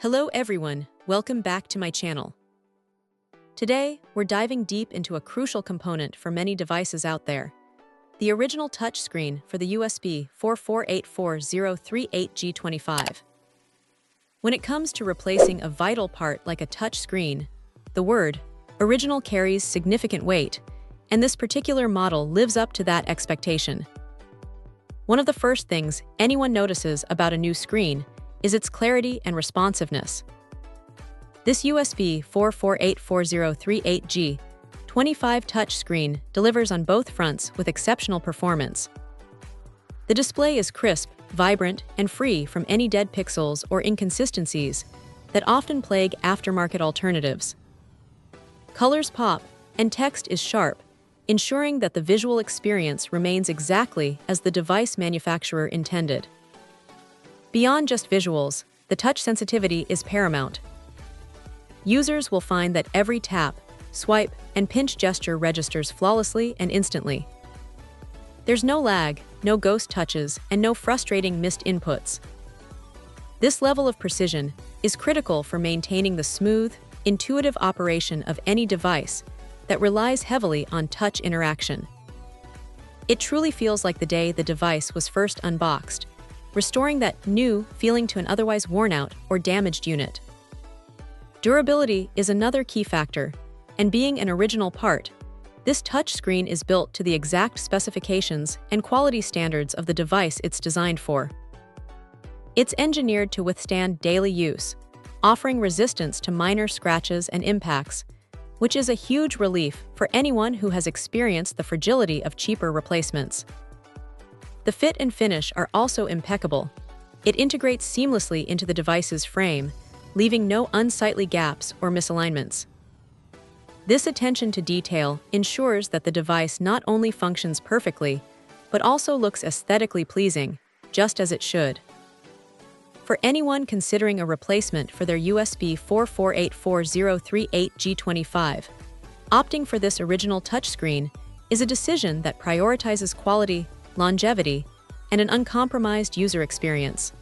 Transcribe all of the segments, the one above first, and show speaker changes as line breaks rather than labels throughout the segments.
Hello everyone, welcome back to my channel. Today, we're diving deep into a crucial component for many devices out there, the original touchscreen for the USP 4.484.038 G-25. When it comes to replacing a vital part like a touchscreen, the word original carries significant weight, and this particular model lives up to that expectation. One of the first things anyone notices about a new screen is its clarity and responsiveness. This USP 4.484.038 G-25 touchscreen delivers on both fronts with exceptional performance. The display is crisp, vibrant, and free from any dead pixels or inconsistencies that often plague aftermarket alternatives. Colors pop, and text is sharp, ensuring that the visual experience remains exactly as the device manufacturer intended. Beyond just visuals, the touch sensitivity is paramount. Users will find that every tap, swipe, and pinch gesture registers flawlessly and instantly. There's no lag, no ghost touches, and no frustrating missed inputs. This level of precision is critical for maintaining the smooth, intuitive operation of any device that relies heavily on touch interaction. It truly feels like the day the device was first unboxed, restoring that new feeling to an otherwise worn-out or damaged unit. Durability is another key factor, and being an original part, this touchscreen is built to the exact specifications and quality standards of the device it's designed for. It's engineered to withstand daily use, offering resistance to minor scratches and impacts, which is a huge relief for anyone who has experienced the fragility of cheaper replacements. The fit and finish are also impeccable. It integrates seamlessly into the device's frame, leaving no unsightly gaps or misalignments. This attention to detail ensures that the device not only functions perfectly, but also looks aesthetically pleasing, just as it should. For anyone considering a replacement for their USP 4.484.038 G-25, opting for this original touchscreen is a decision that prioritizes quality, longevity, and an uncompromised user experience.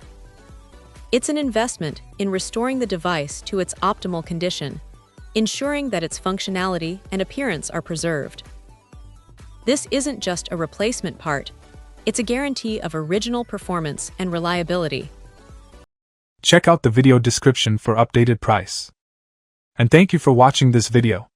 It's an investment in restoring the device to its optimal condition, ensuring that its functionality and appearance are preserved. This isn't just a replacement part, it's a guarantee of original performance and reliability.
Check out the video description for updated price. And thank you for watching this video.